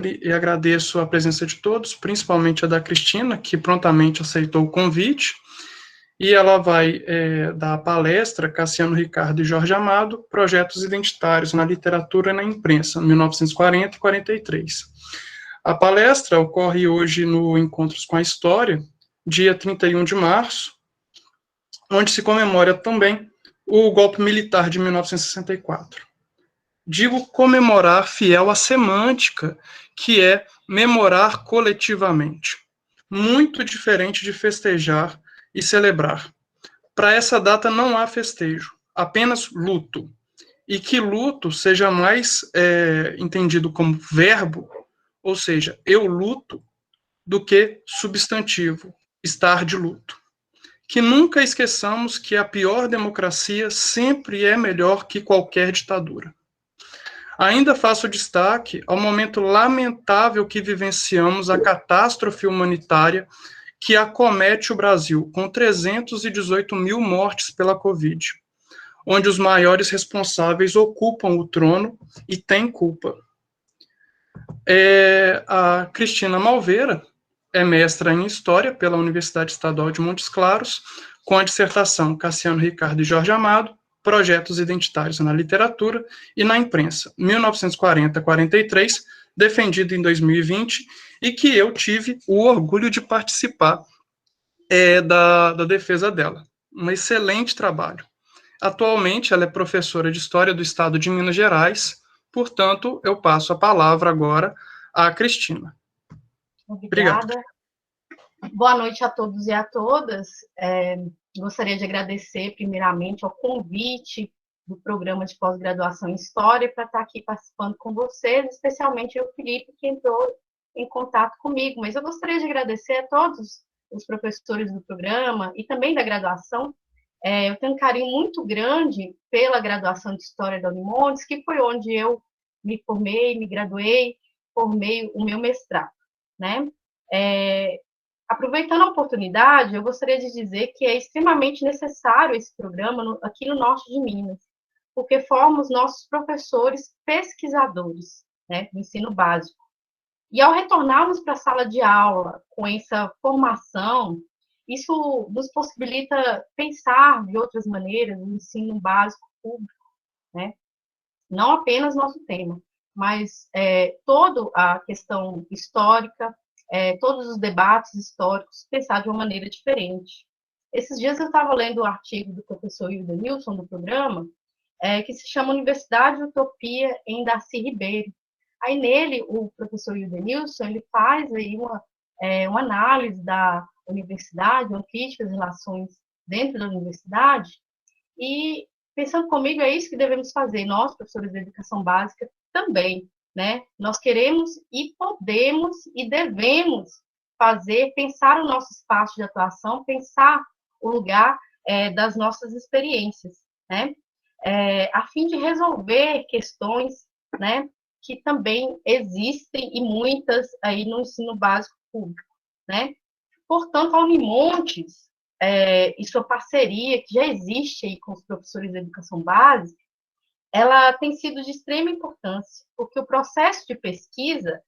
e agradeço a presença de todos, principalmente a da Cristina, que prontamente aceitou o convite, e ela vai dar a palestra Cassiano Ricardo e Jorge Amado, Projetos Identitários na Literatura e na Imprensa, 1940 e 43. A palestra ocorre hoje no Encontros com a História, dia 31 de março, onde se comemora também o golpe militar de 1964. Digo comemorar fiel à semântica, que é memorar coletivamente. Muito diferente de festejar e celebrar. Para essa data não há festejo, apenas luto. E que luto seja mais entendido como verbo, ou seja, eu luto, do que substantivo, estar de luto. Que nunca esqueçamos que a pior democracia sempre é melhor que qualquer ditadura. Ainda faço destaque ao momento lamentável que vivenciamos a catástrofe humanitária que acomete o Brasil, com 318 mil mortes pela Covid, onde os maiores responsáveis ocupam o trono e têm culpa. A Cristina Malveira é mestra em História pela Universidade Estadual de Montes Claros, com a dissertação Cassiano Ricardo e Jorge Amado, Projetos Identitários na Literatura e na Imprensa, 1940-43, defendido em 2020, e que eu tive o orgulho de participar da defesa dela. Um excelente trabalho. Atualmente, ela é professora de História do Estado de Minas Gerais, portanto, eu passo a palavra agora à Cristina. Obrigada. Obrigado. Boa noite a todos e a todas. Gostaria de agradecer, primeiramente, ao convite do programa de pós-graduação em História para estar aqui participando com vocês, especialmente o Felipe, que entrou em contato comigo. Mas eu gostaria de agradecer a todos os professores do programa e também da graduação. Eu tenho um carinho muito grande pela graduação de História da Unimontes, que foi onde eu me formei, me graduei, formei o meu mestrado, né? Aproveitando a oportunidade, eu gostaria de dizer que é extremamente necessário esse programa aqui no norte de Minas, porque formos nossos professores pesquisadores, né, do ensino básico. E ao retornarmos para a sala de aula com essa formação, isso nos possibilita pensar de outras maneiras no ensino básico público, né? Não apenas nosso tema, mas toda a questão histórica, todos os debates históricos, pensar de uma maneira diferente. Esses dias eu estava lendo um artigo do professor Hildenilson, do programa, que se chama Universidade Utopia em Darcy Ribeiro. Aí nele, o professor Hildenilson, ele faz aí uma análise da universidade, uma crítica às relações dentro da universidade, e pensando comigo, é isso que devemos fazer, nós, professores de educação básica, também, né? Nós queremos e podemos e devemos pensar o nosso espaço de atuação, pensar o lugar das nossas experiências, né? A fim de resolver questões, né, que também existem e muitas aí no ensino básico público, né? Portanto, a Unimontes e sua parceria, que já existe aí com os professores de educação básica, ela tem sido de extrema importância, porque o processo de pesquisa,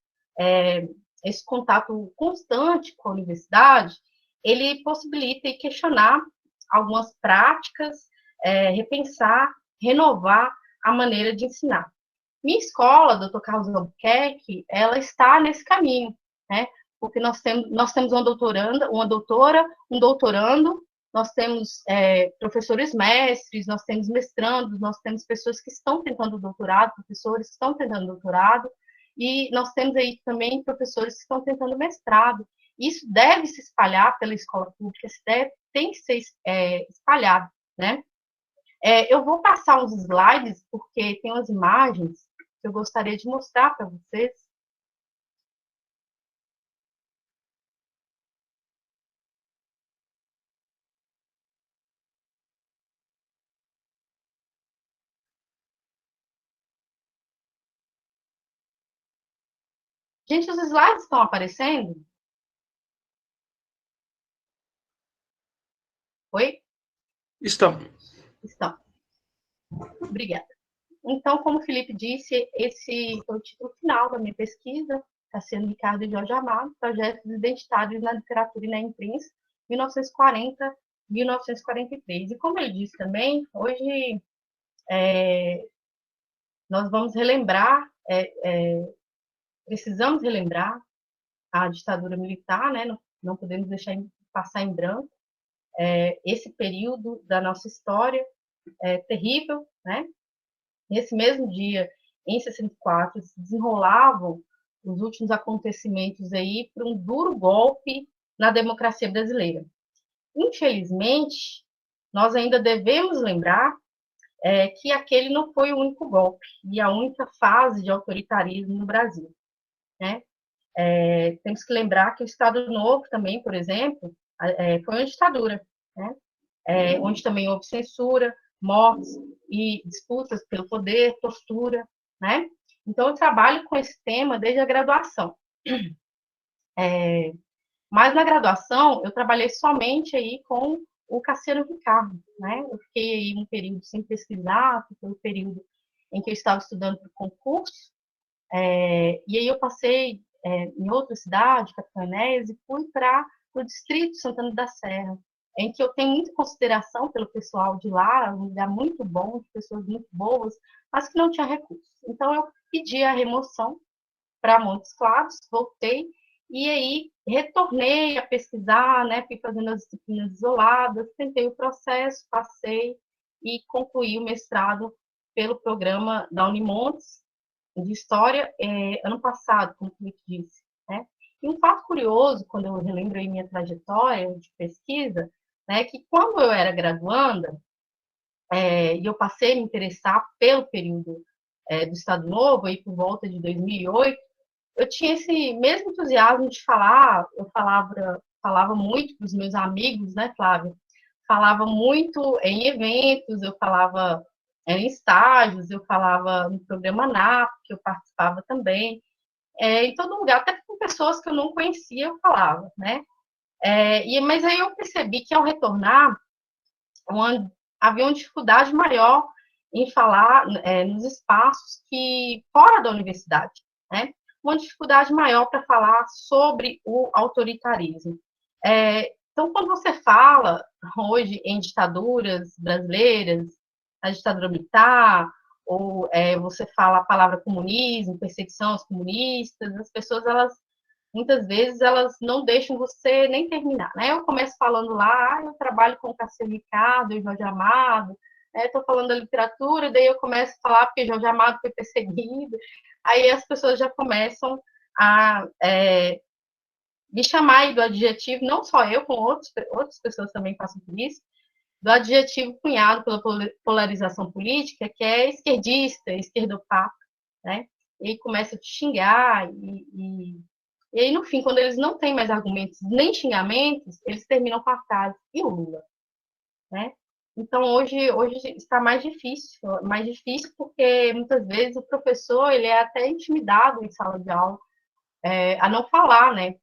esse contato constante com a universidade, ele possibilita e questionar algumas práticas, repensar, renovar a maneira de ensinar. Minha escola, Dr. Carlos Albuquerque, ela está nesse caminho, né? Porque nós temos uma doutora, um doutorando, nós temos professores mestres, nós temos mestrandos, nós temos pessoas que estão tentando doutorado, professores que estão tentando doutorado, e nós temos aí também professores que estão tentando mestrado. Isso deve se espalhar pela escola pública, tem que ser espalhado, né? Eu vou passar uns slides, porque tem umas imagens que eu gostaria de mostrar para vocês. Gente, os slides estão aparecendo? Oi? Estão. Estão. Obrigada. Então, como o Felipe disse, esse foi o título final da minha pesquisa, Cassiano Ricardo e Jorge Amado, Projetos Identitários na Literatura e na Imprensa, 1940-1943. E como ele disse também, hoje nós vamos relembrar, precisamos relembrar a ditadura militar, né? Não podemos deixar passar em branco esse período da nossa história terrível, né? Nesse mesmo dia, em 64, se desenrolavam os últimos acontecimentos aí para um duro golpe na democracia brasileira. Infelizmente, nós ainda devemos lembrar que aquele não foi o único golpe e a única fase de autoritarismo no Brasil, né? Temos que lembrar que o Estado Novo também, por exemplo, foi uma ditadura, né? Onde também houve censura, mortes e disputas pelo poder, tortura, né? Então, eu trabalho com esse tema desde a graduação. Mas na graduação, eu trabalhei somente aí com o Cassiano Ricardo, né? Eu fiquei aí um período sem pesquisar, foi um período em que eu estava estudando para o concurso, e aí eu passei em outra cidade, Capitães, e fui para o distrito de Santana da Serra, em que eu tenho muita consideração pelo pessoal de lá, um lugar muito bom, pessoas muito boas, mas que não tinha recursos. Então, eu pedi a remoção para Montes Claros, voltei, e aí retornei a pesquisar, né, fui fazendo as disciplinas isoladas, tentei o processo, passei e concluí o mestrado pelo programa da Unimontes de História ano passado, como eu disse, né? E um fato curioso, quando eu relembro aí minha trajetória de pesquisa, né, que quando eu era graduanda, e eu passei a me interessar pelo período do Estado Novo, aí por volta de 2008, eu tinha esse mesmo entusiasmo de falar, eu falava muito para os meus amigos, né, Flávia? Falava muito em eventos, eu falava em estágios, eu falava no programa NAP, que eu participava também, em todo lugar, até com pessoas que eu não conhecia, eu falava, né? Mas aí eu percebi que ao retornar, havia uma dificuldade maior em falar nos espaços que fora da universidade, né? Uma dificuldade maior para falar sobre o autoritarismo. Então, quando você fala hoje em ditaduras brasileiras, a ditadura militar, ou você fala a palavra comunismo, perseguição aos comunistas, as pessoas, muitas vezes, elas não deixam você nem terminar, né? Eu começo falando lá, eu trabalho com o Cassiano Ricardo e Jorge Amado, estou falando da literatura, daí eu começo a falar porque Jorge Amado foi perseguido, aí as pessoas já começam a me chamar aí do adjetivo, não só eu, com outras pessoas também passam por isso, do adjetivo cunhado pela polarização política, que é esquerdista, esquerdopata, né? E aí começa a te xingar, e aí, no fim, quando eles não têm mais argumentos nem xingamentos, eles terminam com a frase, e o Lula, né? Então, hoje está mais difícil porque, muitas vezes, o professor ele é até intimidado em sala de aula a não falar, né?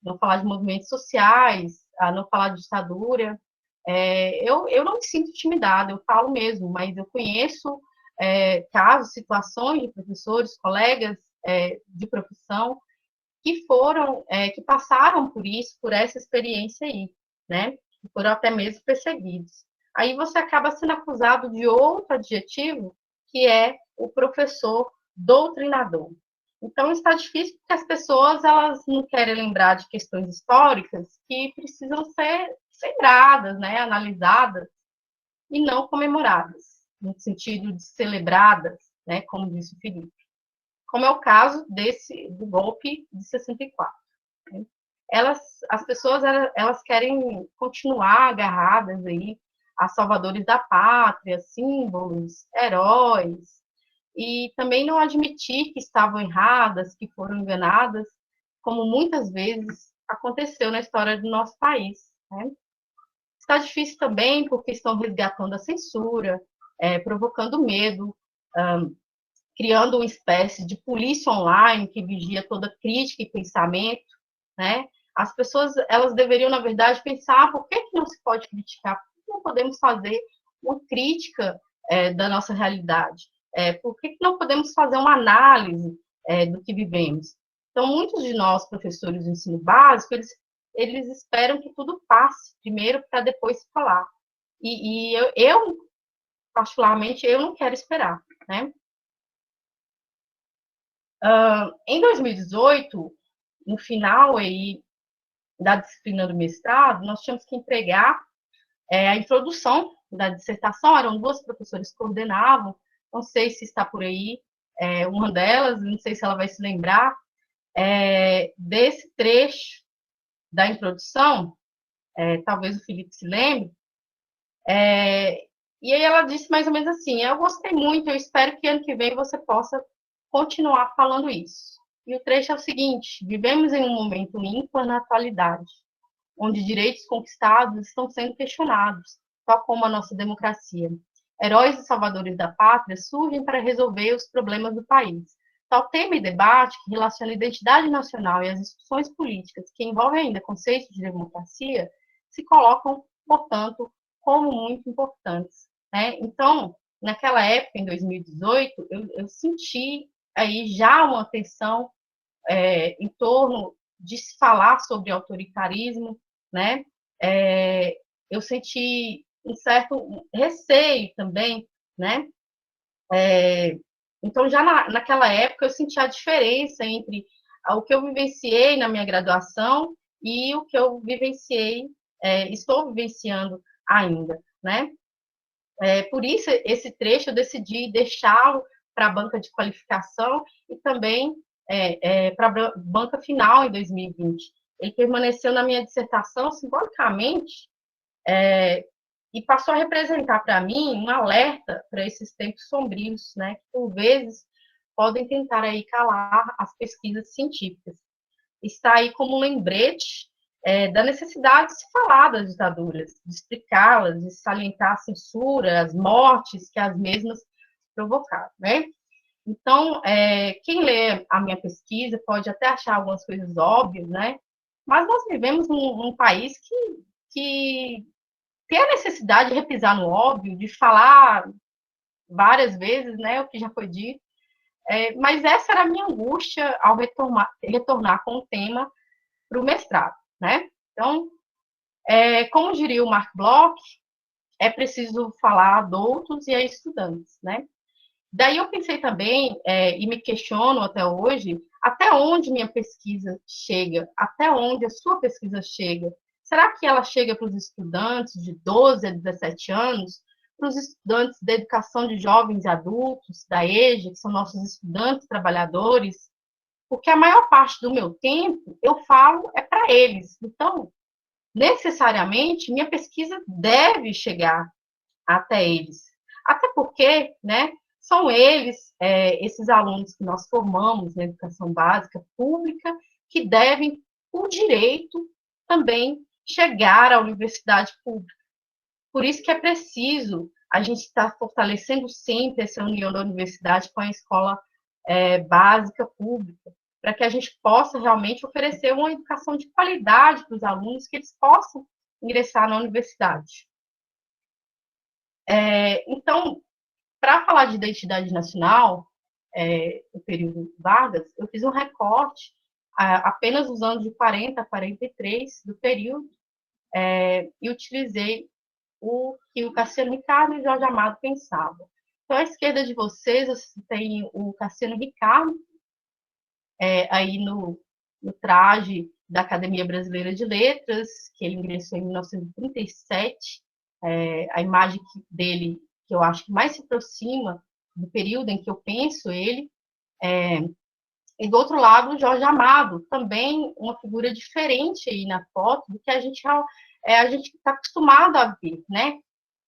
Não falar de movimentos sociais, a não falar de ditadura. Eu não me sinto intimidada, eu falo mesmo, mas eu conheço casos, situações de professores, colegas de profissão que passaram por isso, por essa experiência aí, né? Foram até mesmo perseguidos. Aí você acaba sendo acusado de outro adjetivo, que é o professor doutrinador. Então, está difícil porque as pessoas elas não querem lembrar de questões históricas que precisam ser lembradas, né, analisadas e não comemoradas, no sentido de celebradas, né, como disse o Felipe. Como é o caso do golpe de 64. Né? As pessoas elas querem continuar agarradas aí a salvadores da pátria, símbolos, heróis, e também não admitir que estavam erradas, que foram enganadas, como muitas vezes aconteceu na história do nosso país. Né? Está difícil também porque estão resgatando a censura, provocando medo, criando uma espécie de polícia online que vigia toda crítica e pensamento, né? As pessoas, elas deveriam, na verdade, pensar por que não se pode criticar, por que não podemos fazer uma crítica da nossa realidade, por que não podemos fazer uma análise do que vivemos. Então, muitos de nós, professores do ensino básico, eles esperam que tudo passe primeiro para depois se falar. E eu, particularmente, eu não quero esperar, né? Em 2018, no final aí da disciplina do mestrado, nós tínhamos que entregar a introdução da dissertação, eram duas professoras que coordenavam, não sei se está por aí uma delas, não sei se ela vai se lembrar, desse trecho da introdução, talvez o Felipe se lembre, e aí ela disse mais ou menos assim, eu gostei muito, eu espero que ano que vem você possa continuar falando isso. E o trecho é o seguinte, vivemos em um momento ímpar na atualidade, onde direitos conquistados estão sendo questionados, tal como a nossa democracia. Heróis e salvadores da pátria surgem para resolver os problemas do país. Tal tema e debate que relaciona a identidade nacional e as discussões políticas que envolvem ainda conceitos de democracia se colocam, portanto, como muito importantes. Né? Então, naquela época, em 2018, eu senti aí já uma tensão em torno de se falar sobre autoritarismo, né? Eu senti um certo receio também, né? Então, já naquela época, eu senti a diferença entre o que eu vivenciei na minha graduação e o que eu vivenciei, estou vivenciando ainda, né? Por isso, esse trecho eu decidi deixá-lo para a banca de qualificação e também para a banca final em 2020. Ele permaneceu na minha dissertação simbolicamente e passou a representar para mim um alerta para esses tempos sombrios, né, que por vezes podem tentar aí calar as pesquisas científicas. Está aí como um lembrete da necessidade de se falar das ditaduras, de explicá-las, de salientar a censura, as mortes que as mesmas provocaram, né? Então, quem lê a minha pesquisa pode até achar algumas coisas óbvias, né? Mas nós vivemos num país que tem a necessidade de repisar no óbvio, de falar várias vezes, né, o que já foi dito. Mas essa era a minha angústia ao retornar com o tema para o mestrado, né? Então, como diria o Mark Bloch, é preciso falar a adultos e a estudantes, né? Daí eu pensei também, e me questiono até hoje, até onde minha pesquisa chega, até onde a sua pesquisa chega. Será que ela chega para os estudantes de 12 a 17 anos, para os estudantes da educação de jovens e adultos, da EJA, que são nossos estudantes trabalhadores? Porque a maior parte do meu tempo eu falo para eles. Então, necessariamente, minha pesquisa deve chegar até eles. Até porque, né, são eles, esses alunos que nós formamos na educação básica pública, que devem, por direito, também chegar à universidade pública. Por isso que é preciso a gente estar fortalecendo sempre essa união da universidade com a escola básica pública, para que a gente possa realmente oferecer uma educação de qualidade para os alunos, que eles possam ingressar na universidade. Então, para falar de identidade nacional, no período Vargas, eu fiz um recorte apenas dos anos de 40 a 43 do período, e utilizei o que o Cassiano Ricardo e o Jorge Amado pensavam. Então, à esquerda de vocês, você tem o Cassiano Ricardo, aí no traje da Academia Brasileira de Letras, que ele ingressou em 1937, a imagem dele, que eu acho que mais se aproxima do período em que eu penso ele, e do outro lado, o Jorge Amado, também uma figura diferente aí na foto do que a gente está acostumado a ver, né?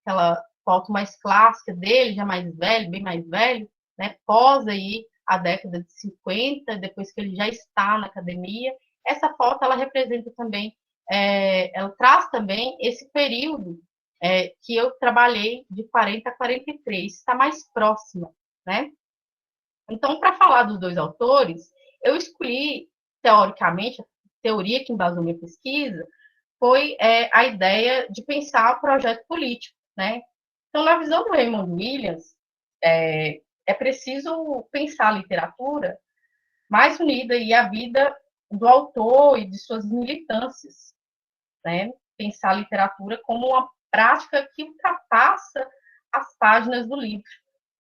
Aquela foto mais clássica dele, já mais velho, bem mais velho, né? Pós aí a década de 50, depois que ele já está na academia. Essa foto, ela representa também, ela traz também esse período que eu trabalhei de 40 a 43, está mais próxima, né? Então, para falar dos dois autores, eu escolhi, teoricamente, a teoria que embasou minha pesquisa foi a ideia de pensar o projeto político, né? Então, na visão do Raymond Williams, é preciso pensar a literatura mais unida aí à vida do autor e de suas militâncias, né? Pensar a literatura como uma prática que ultrapassa as páginas do livro,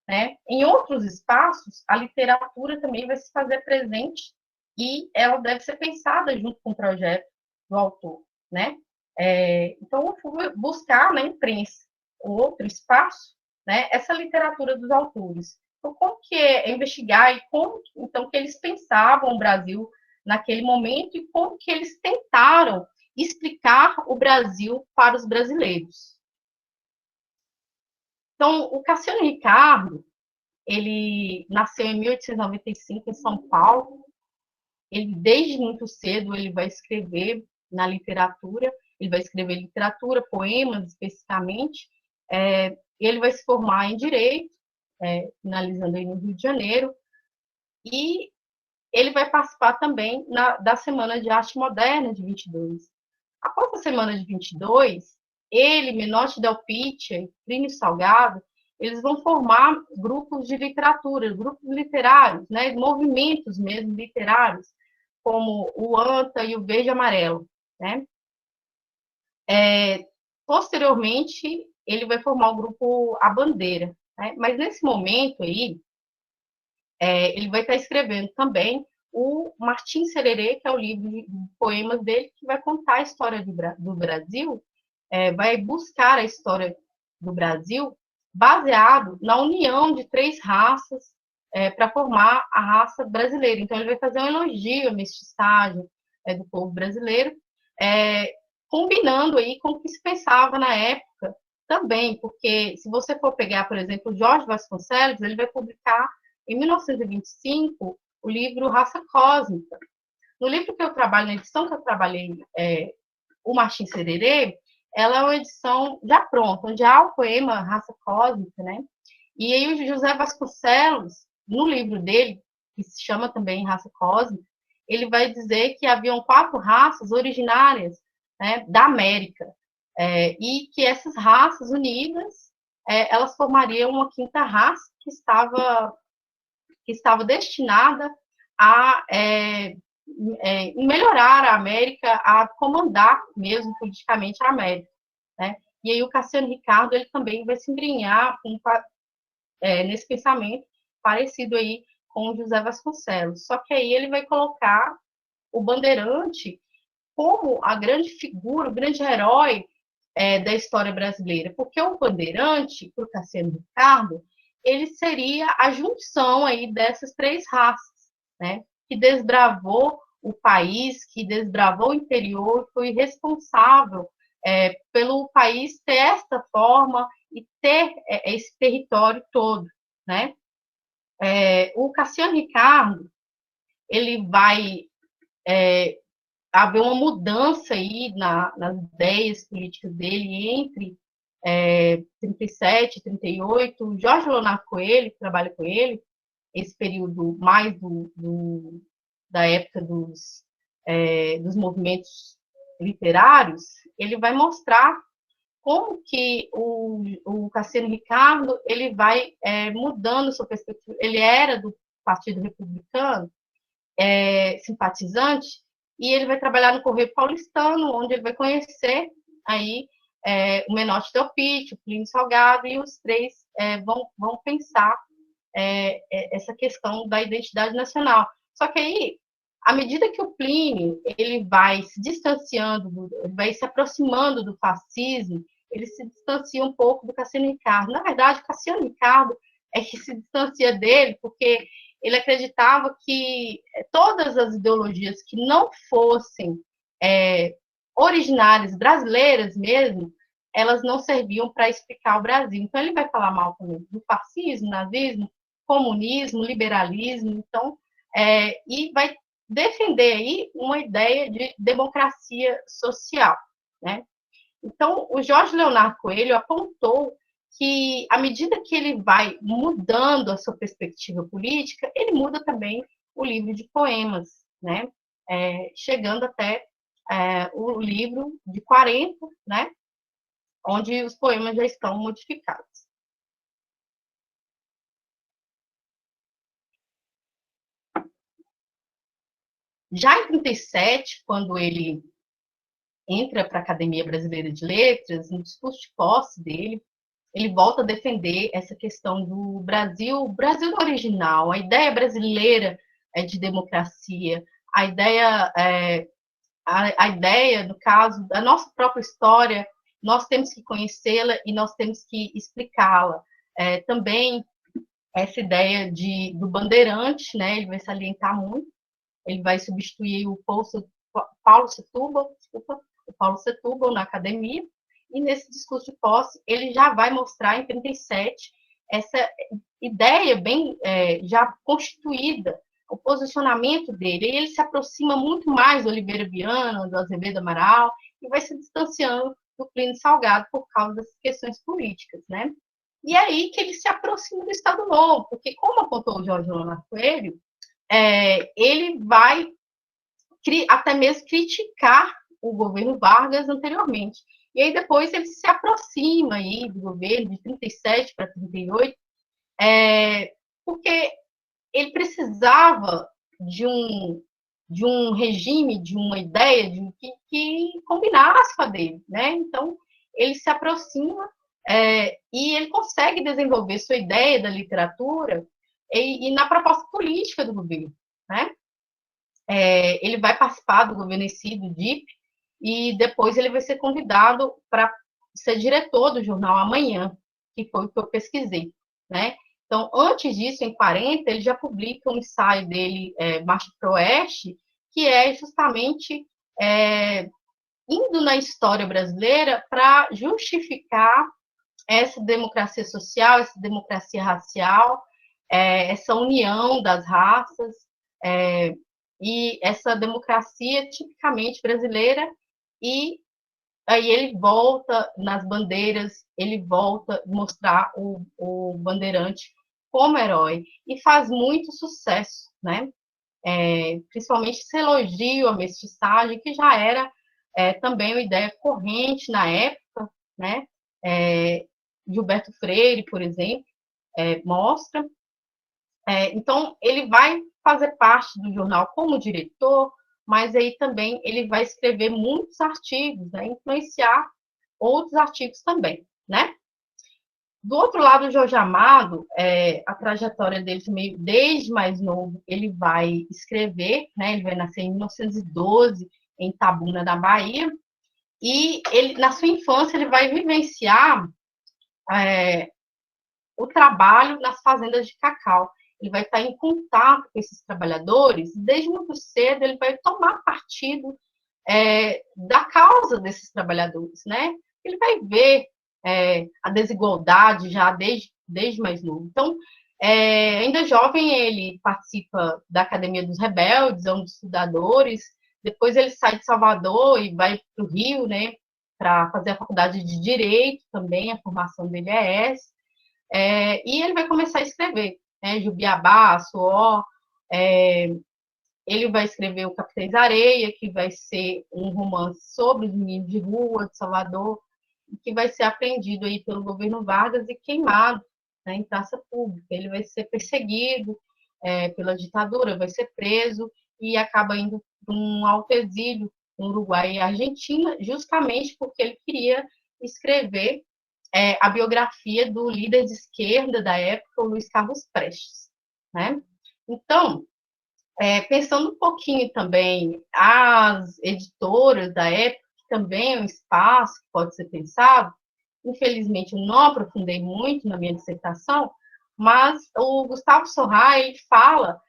né? Em outros espaços, a literatura também vai se fazer presente e ela deve ser pensada junto com o projeto do autor, né? Então, eu fui buscar na imprensa outro espaço, né? Essa literatura dos autores. Então, como que é investigar e como então que eles pensavam o Brasil naquele momento e como que eles tentaram explicar o Brasil para os brasileiros. Então, o Cassiano Ricardo, ele nasceu em 1895 em São Paulo. Ele, desde muito cedo, ele vai escrever na literatura, ele vai escrever literatura, poemas especificamente. Ele vai se formar em Direito, finalizando aí no Rio de Janeiro, e ele vai participar também da Semana de Arte Moderna de 22. Após a Semana de 22, ele, Menotti Del Pitta e Plínio Salgado, eles vão formar grupos de literatura, grupos literários, né, movimentos mesmo literários, como o ANTA e o Verde e Amarelo, né? Posteriormente, ele vai formar o grupo A Bandeira, né? Mas nesse momento aí, ele vai estar escrevendo também o Martim Sererê, que é o livro de poemas dele, que vai contar a história do Brasil, vai buscar a história do Brasil baseado na união de três raças para formar a raça brasileira. Então, ele vai fazer um elogio à mestiçagem do povo brasileiro, combinando aí com o que se pensava na época também, porque se você for pegar, por exemplo, Jorge Vasconcelos, ele vai publicar em 1925 o livro Raça Cósmica. No livro que eu trabalho, na edição que eu trabalhei, o Martim Sererê, ela é uma edição já pronta, onde há o poema Raça Cósmica, né? E aí o José Vasconcelos, no livro dele, que se chama também Raça Cósmica, ele vai dizer que haviam 4 raças originárias, né, da América, e que essas raças unidas, elas formariam uma quinta raça que estava destinada a melhorar a América, a comandar mesmo politicamente a América, né? E aí o Cassiano Ricardo, ele também vai se embrenhar nesse pensamento parecido aí com o José Vasconcelos. Só que aí ele vai colocar o Bandeirante como a grande figura, o grande herói da história brasileira, porque o Bandeirante, para o Cassiano Ricardo, ele seria a junção aí dessas três raças, né? Que desbravou o país, que desbravou o interior, foi responsável pelo país ter esta forma e ter esse território todo, né? O Cassiano Ricardo, ele vai haver uma mudança aí nas ideias políticas dele entre 37, 38, Jorge Leonardo Coelho, que trabalha com ele, esse período mais da época dos movimentos literários, ele vai mostrar como que o Cassiano Ricardo ele vai mudando sua perspectiva. Ele era do Partido Republicano, simpatizante, e ele vai trabalhar no Correio Paulistano, onde ele vai conhecer aí o Menotti Del Pitta, o Plínio Salgado, e os três vão pensar essa questão da identidade nacional. Só que aí, à medida que o Plínio ele vai se distanciando, vai se aproximando do fascismo, ele se distancia um pouco do Cassiano Ricardo. Na verdade, o Cassiano Ricardo é que se distancia dele, porque ele acreditava que todas as ideologias que não fossem originárias brasileiras mesmo, elas não serviam para explicar o Brasil. Então, ele vai falar mal também do fascismo, nazismo, comunismo, liberalismo, então, e vai defender aí uma ideia de democracia social, né? Então, o Jorge Leonardo Coelho apontou que, à medida que ele vai mudando a sua perspectiva política, ele muda também o livro de poemas, né? Chegando até o livro de 40, né? Onde os poemas já estão modificados. Já em 37, quando ele entra para a Academia Brasileira de Letras, no discurso de posse dele, ele volta a defender essa questão do Brasil, o Brasil original, a ideia brasileira de democracia, a ideia, a ideia, no caso, da nossa própria história, nós temos que conhecê-la e nós temos que explicá-la. Também essa ideia do bandeirante, né, ele vai salientar muito, ele vai substituir o Paulo Setúbal, o Paulo Setúbal na academia, e nesse discurso de posse ele já vai mostrar em 37 essa ideia bem já constituída, o posicionamento dele, e ele se aproxima muito mais do Oliveira Viana, do Azevedo Amaral, e vai se distanciando do Plínio Salgado por causa das questões políticas, né? E é aí que ele se aproxima do Estado Novo, porque, como apontou o Jorge Leonardo Coelho, ele vai até mesmo criticar o governo Vargas anteriormente. E aí depois ele se aproxima aí do governo de 37 para 38, porque ele precisava de um regime, de uma ideia que combinasse com a dele, né? Então, ele se aproxima e ele consegue desenvolver sua ideia da literatura e na proposta política do governo, né? Ele vai participar do governo do DIP, e depois ele vai ser convidado para ser diretor do jornal Amanhã, que foi o que eu pesquisei, né? Então, antes disso, em 40, ele já publica um ensaio dele, Marcha para o Oeste, que é justamente indo na história brasileira para justificar essa democracia social, essa democracia racial, essa união das raças, e essa democracia tipicamente brasileira, e aí ele volta nas bandeiras, ele volta a mostrar o bandeirante como herói, e faz muito sucesso, né? Principalmente esse elogio à mestiçagem, que já era também uma ideia corrente na época, né? Gilberto Freire, por exemplo, mostra. Então, ele vai fazer parte do jornal como diretor, mas aí também ele vai escrever muitos artigos, né, influenciar outros artigos também, né? Do outro lado, o Jorge Amado, a trajetória dele meio, desde mais novo, ele vai escrever, né? Ele vai nascer em 1912, em Itabuna, na Bahia, e ele, na sua infância, ele vai vivenciar o trabalho nas fazendas de cacau. Ele vai estar em contato com esses trabalhadores, desde muito cedo ele vai tomar partido da causa desses trabalhadores, né? Ele vai ver a desigualdade já desde mais novo. Então, ainda jovem, ele participa da Academia dos Rebeldes, é um dos fundadores. Depois ele sai de Salvador e vai para o Rio, né, para fazer a faculdade de Direito também, a formação dele é essa. E ele vai começar a escrever, né, Jubiabá, Suó, ele vai escrever o Capitães Areia, que vai ser um romance sobre os meninos de rua de Salvador, que vai ser apreendido aí pelo governo Vargas e queimado, né, em praça pública. Ele vai ser perseguido pela ditadura, vai ser preso e acaba indo para um alto exílio no Uruguai e Argentina, justamente porque ele queria escrever a biografia do líder de esquerda da época, o Luiz Carlos Prestes, né? Então, pensando um pouquinho também, as editoras da época, que também é um espaço que pode ser pensado, infelizmente eu não aprofundei muito na minha dissertação, mas o Gustavo Sorra, ele fala,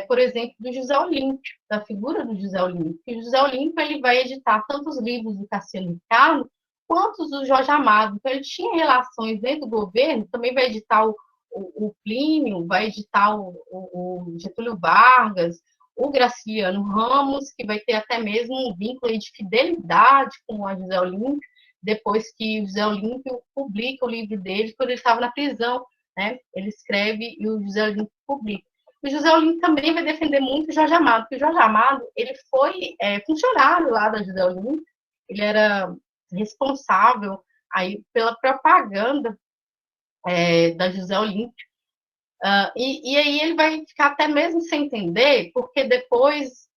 por exemplo, do José Olímpio, da figura do José Olímpio. E o José Olímpio, ele vai editar tanto os livros do Cassiano Ricardo, quanto os do Jorge Amado. Então, ele tinha relações dentro do governo, também vai editar o Plínio, vai editar o Getúlio Vargas, o Graciliano Ramos, que vai ter até mesmo um vínculo de fidelidade com o José Olímpio, depois que o José Olímpio publica o livro dele, quando ele estava na prisão, né? Ele escreve e o José Olímpio publica. O José Olímpio também vai defender muito o Jorge Amado, porque o Jorge Amado, ele foi funcionário lá da José Olímpio, ele era responsável aí pela propaganda da José Olímpio. E aí ele vai ficar até mesmo sem entender, porque depois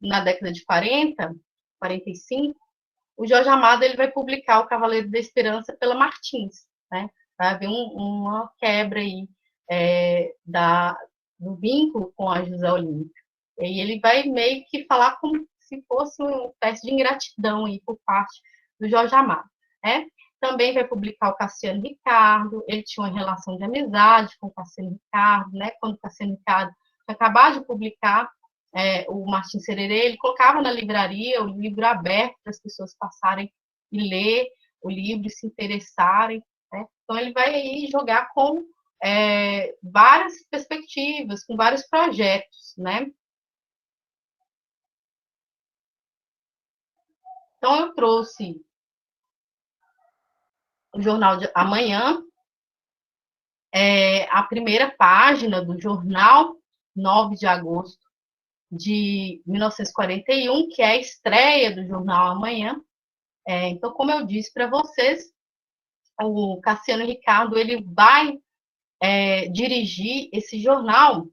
na década de 40, 45, o Jorge Amado ele vai publicar o Cavaleiro da Esperança pela Martins, né? Vai haver uma quebra aí do vínculo com a José Olímpio. E ele vai meio que falar como se fosse uma espécie de ingratidão aí por parte do Jorge Amado, né? Também vai publicar o Cassiano Ricardo, ele tinha uma relação de amizade com o Cassiano Ricardo, né? Quando o Cassiano Ricardo acabava de publicar o Martim Sererê, ele colocava na livraria o livro aberto para as pessoas passarem e ler o livro e se interessarem, né? Então ele vai aí jogar com várias perspectivas, com vários projetos, né? Então eu trouxe o Jornal de Amanhã, a primeira página do jornal, 9 de agosto de 1941, que é a estreia do Jornal Amanhã. Então, como eu disse para vocês, o Cassiano Ricardo ele vai dirigir esse jornal,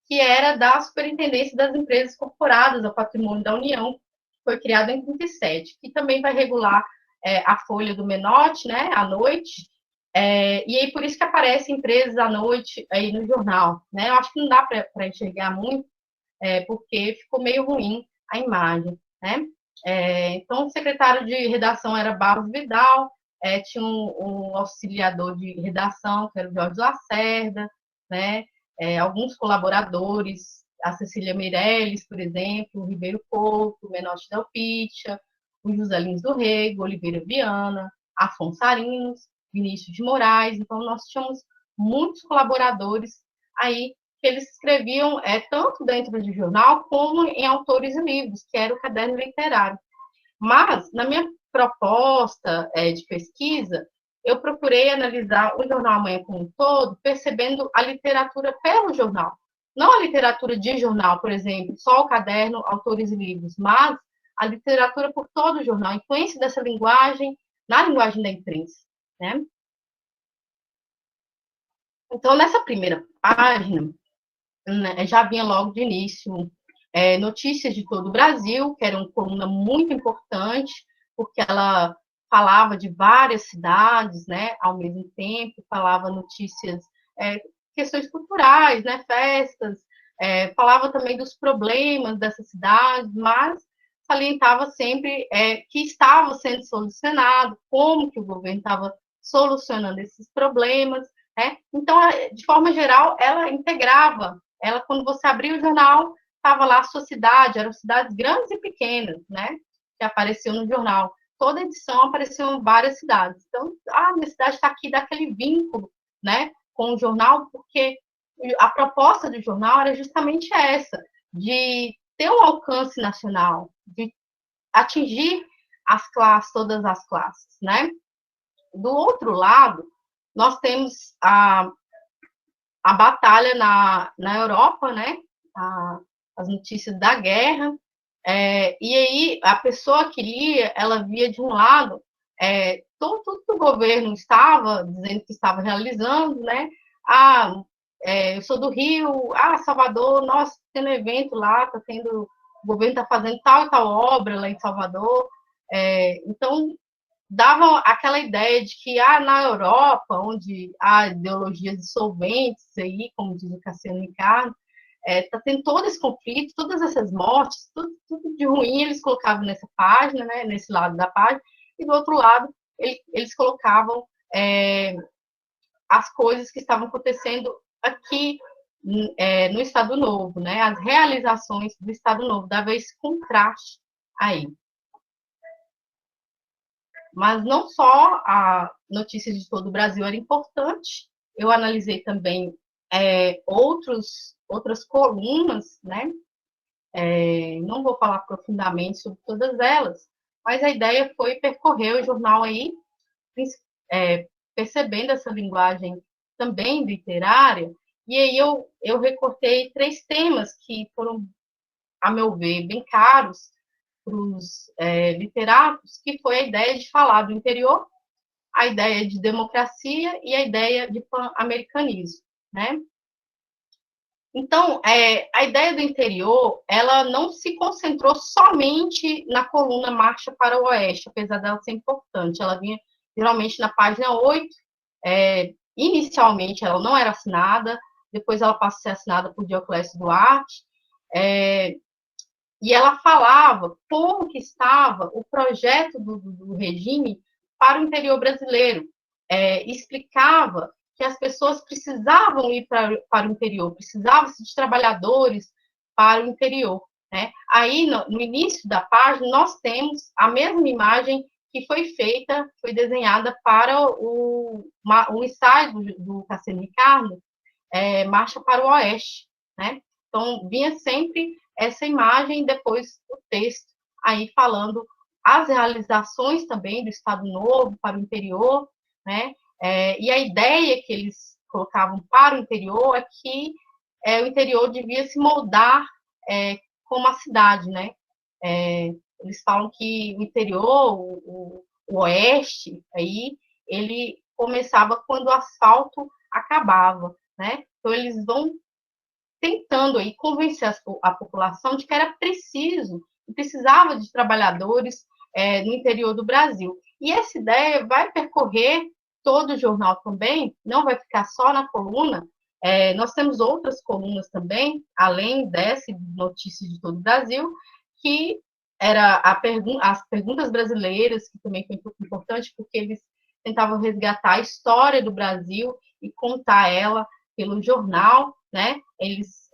que era da Superintendência das Empresas Corporadas ao Patrimônio da União, que foi criado em 1937, que também vai regular a folha do Menotti, né, à noite, e aí por isso que aparecem empresas à noite aí no jornal, né? Eu acho que não dá para enxergar muito, porque ficou meio ruim a imagem, né? Então, o secretário de redação era Barros Vidal, tinha um auxiliador de redação, que era o Jorge Lacerda, né? Alguns colaboradores, a Cecília Meirelles, por exemplo, o Ribeiro Couto, o Menotti Del Picha, o José Lins do Rego, Oliveira Viana, Afonso Arinos, Vinícius de Moraes. Então, nós tínhamos muitos colaboradores aí que eles escreviam tanto dentro do jornal como em autores e livros, que era o caderno literário. Mas, na minha proposta de pesquisa, eu procurei analisar o Jornal Amanhã como um todo, percebendo a literatura pelo jornal. Não a literatura de jornal, por exemplo, só o caderno, autores e livros, mas a literatura por todo o jornal, a influência dessa linguagem na linguagem da imprensa, né? Então, nessa primeira página, já vinha logo de início notícias de todo o Brasil, que era uma coluna muito importante, porque ela falava de várias cidades, né, ao mesmo tempo, falava notícias, questões culturais, né, festas, falava também dos problemas dessa cidade, mas salientava sempre que estava sendo solucionado, como que o governo estava solucionando esses problemas, né? Então, de forma geral, ela integrava. Ela, quando você abria o jornal, estava lá a sua cidade, eram cidades grandes e pequenas, né? Que apareciam no jornal. Toda edição apareciam várias cidades. Então, minha cidade está aqui, daquele vínculo, né? Com o jornal, porque a proposta do jornal era justamente essa, de ter um alcance nacional, de atingir as classes, todas as classes, né? Do outro lado, nós temos a batalha na Europa, né? As notícias da guerra, e aí a pessoa que lia, ela via de um lado tudo que o governo estava dizendo que estava realizando, né? Eu sou do Rio, Salvador, nossa, tendo evento lá, tá tendo, o governo está fazendo tal e tal obra lá em Salvador, então davam aquela ideia de que na Europa, onde há ideologias dissolventes, aí, como diz o Cassiano Ricardo, está tendo todo esse conflito, todas essas mortes, tudo de ruim eles colocavam nessa página, né, nesse lado da página, e do outro lado eles colocavam as coisas que estavam acontecendo aqui no Estado Novo, né, as realizações do Estado Novo, dava esse contraste aí. Mas não só a notícia de todo o Brasil era importante, eu analisei também outras colunas, né? Não vou falar profundamente sobre todas elas, mas a ideia foi percorrer o jornal aí, percebendo essa linguagem também literária, e aí eu recortei 3 temas que foram, a meu ver, bem caros para os literatos, que foi a ideia de falar do interior, a ideia de democracia e a ideia de pan-americanismo, né? Então, a ideia do interior, ela não se concentrou somente na coluna Marcha para o Oeste, apesar dela ser importante. Ela vinha, geralmente, na página 8. Inicialmente, ela não era assinada, depois ela passa a ser assinada por Dioclésio Duarte, e ela falava como que estava o projeto do regime para o interior brasileiro. Explicava que as pessoas precisavam ir para o interior, precisavam-se de trabalhadores para o interior. Né? Aí, no início da página, nós temos a mesma imagem que foi feita, foi desenhada para o ensaio do Cassiano Ricardo, Marcha para o Oeste. Né? Então, vinha sempre essa imagem, depois o texto aí falando as realizações também do Estado Novo para o interior, né? E a ideia que eles colocavam para o interior é que o interior devia se moldar como a cidade, né? Eles falam que o interior, o oeste, aí, ele começava quando o asfalto acabava, né? Então, eles vão tentando aí convencer a população de que era preciso, precisava de trabalhadores no interior do Brasil. E essa ideia vai percorrer todo o jornal também, não vai ficar só na coluna. Nós temos outras colunas também, além dessa Notícias de todo o Brasil, que era as perguntas brasileiras, que também foi muito importante, porque eles tentavam resgatar a história do Brasil e contar ela pelo jornal, né? Eles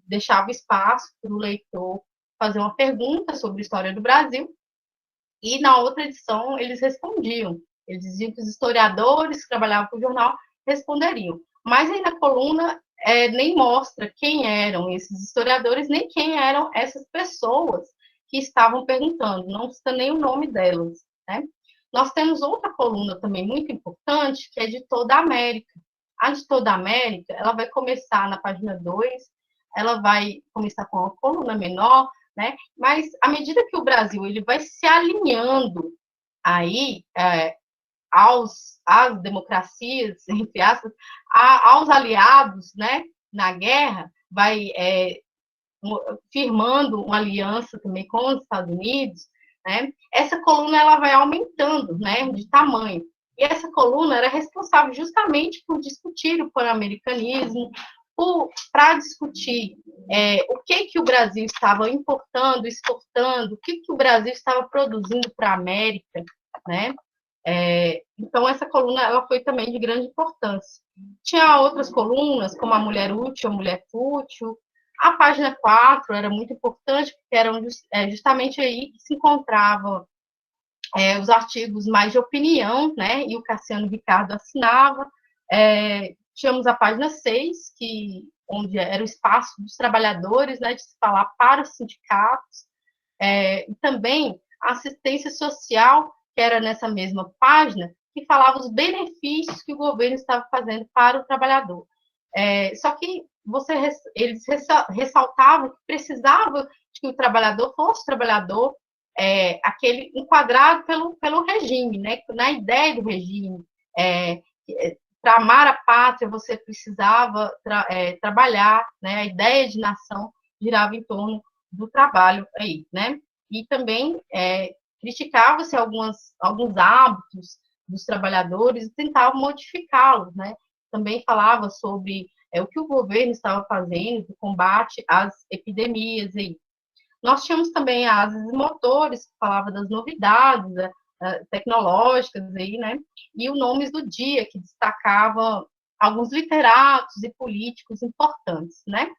deixavam espaço para o leitor fazer uma pergunta sobre a história do Brasil, e na outra edição eles respondiam. Eles diziam que os historiadores que trabalhavam para o jornal responderiam. Mas aí na coluna nem mostra quem eram esses historiadores, nem quem eram essas pessoas que estavam perguntando, não cita nem o nome delas. Né? Nós temos outra coluna também muito importante, que é de toda a América. A de toda a América, ela vai começar na página 2, ela vai começar com uma coluna menor, né? Mas à medida que o Brasil ele vai se alinhando aí às democracias, entre aspas, aos aliados, né, na guerra, vai firmando uma aliança também com os Estados Unidos, né? Essa coluna ela vai aumentando, né, de tamanho. E essa coluna era responsável justamente por discutir o pan-americanismo, para discutir o que o Brasil estava importando, exportando, o que o Brasil estava produzindo para a América, né? Então, essa coluna ela foi também de grande importância. Tinha outras colunas, como a Mulher Útil, a Mulher Fútil. A página 4 era muito importante, porque eram justamente aí que se encontravam os artigos mais de opinião, né? E o Cassiano Ricardo assinava. Tínhamos a página 6, onde era o espaço dos trabalhadores, né? De se falar para os sindicatos. E também a assistência social, que era nessa mesma página, que falava os benefícios que o governo estava fazendo para o trabalhador. Só que eles ressaltavam que precisava que o trabalhador fosse trabalhador aquele enquadrado pelo regime, né? Na ideia do regime. Para amar a pátria, você precisava trabalhar, né? A ideia de nação girava em torno do trabalho aí, né? E também criticava-se alguns hábitos dos trabalhadores e tentava modificá-los, né? Também falava sobre o que o governo estava fazendo no combate às epidemias aí. Nós tínhamos também a Ases Motores, que falava das novidades tecnológicas aí, né? E o Nomes do Dia, que destacava alguns literatos e políticos importantes, né?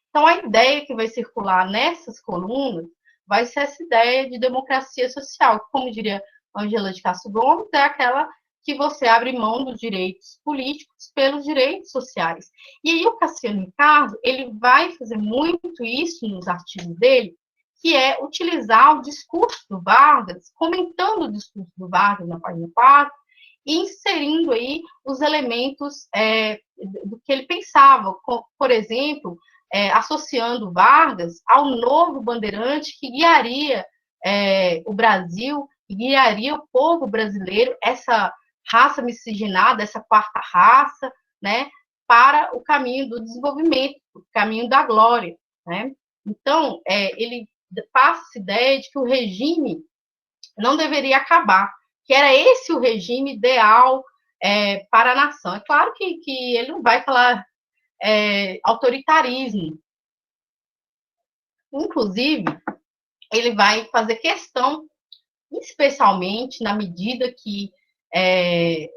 Então, a ideia que vai circular nessas colunas vai ser essa ideia de democracia social, que, como diria Angela de Castro Gomes, é aquela que você abre mão dos direitos políticos pelos direitos sociais. E aí o Cassiano Ricardo, ele vai fazer muito isso nos artigos dele, que é utilizar o discurso do Vargas, comentando o discurso do Vargas na página 4, e inserindo aí os elementos do que ele pensava, por exemplo, associando Vargas ao novo bandeirante que guiaria o Brasil, que guiaria o povo brasileiro, essa raça miscigenada, essa quarta raça, né? para o caminho do desenvolvimento, o caminho da glória, né? Então, ele passa essa ideia de que o regime não deveria acabar, que era esse o regime ideal para a nação. É claro que ele não vai falar autoritarismo. Inclusive, ele vai fazer questão, especialmente na medida que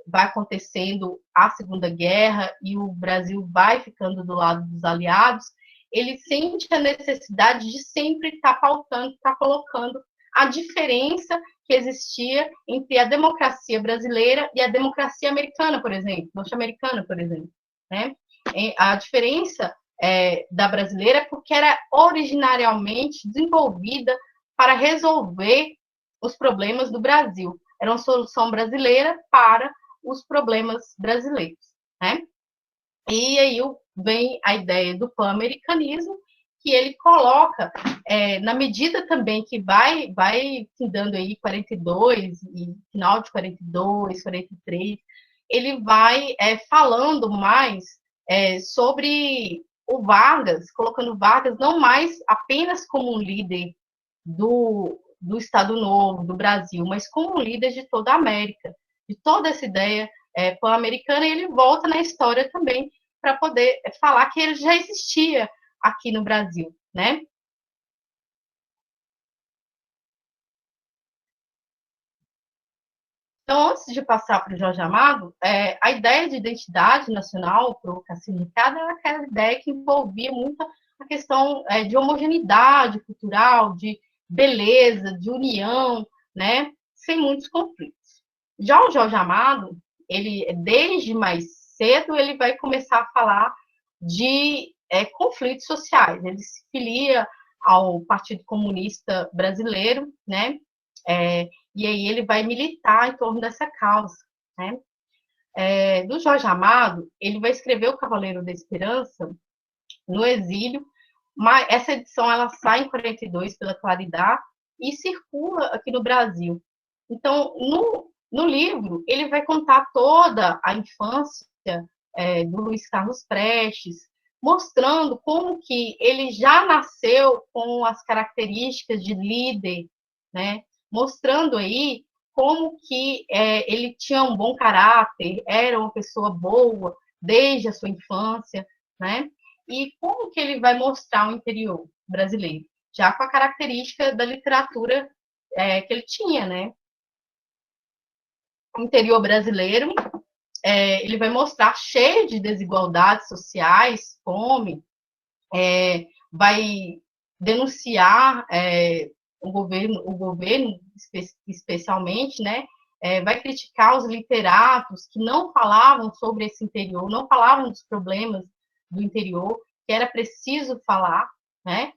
vai acontecendo a Segunda Guerra e o Brasil vai ficando do lado dos aliados, ele sente a necessidade de sempre estar pautando, estar colocando a diferença que existia entre a democracia brasileira e a democracia americana, por exemplo, norte-americana, por exemplo, né? A diferença da brasileira é porque era originariamente desenvolvida para resolver os problemas do Brasil. Era uma solução brasileira para os problemas brasileiros, né? E aí vem a ideia do pan-americanismo, que ele coloca, na medida também que vai dando aí 42, e final de 42, 43, ele vai falando mais sobre o Vargas, colocando Vargas não mais apenas como um líder do Estado Novo, do Brasil, mas como um líder de toda a América, de toda essa ideia pan-americana, e ele volta na história também para poder falar que ele já existia aqui no Brasil, né? Então, antes de passar para o Jorge Amado, a ideia de identidade nacional para o Cassino Ricardo era aquela ideia que envolvia muito a questão de homogeneidade cultural, de beleza, de união, né? Sem muitos conflitos. Já o Jorge Amado, ele, desde mais cedo, ele vai começar a falar de conflitos sociais. Ele se filia ao Partido Comunista Brasileiro, né? E aí ele vai militar em torno dessa causa, né? Do Jorge Amado, ele vai escrever O Cavaleiro da Esperança no exílio, mas essa edição ela sai em 42 pela Claridad e circula aqui no Brasil. Então, no livro, ele vai contar toda a infância do Luiz Carlos Prestes, mostrando como que ele já nasceu com as características de líder, né? Mostrando aí como que ele tinha um bom caráter, era uma pessoa boa desde a sua infância, né? E como que ele vai mostrar o interior brasileiro, já com a característica da literatura que ele tinha, né? O interior brasileiro, ele vai mostrar cheio de desigualdades sociais, fome, vai denunciar o governo especialmente, né? Vai criticar os literatos que não falavam sobre esse interior, não falavam dos problemas do interior, que era preciso falar, né?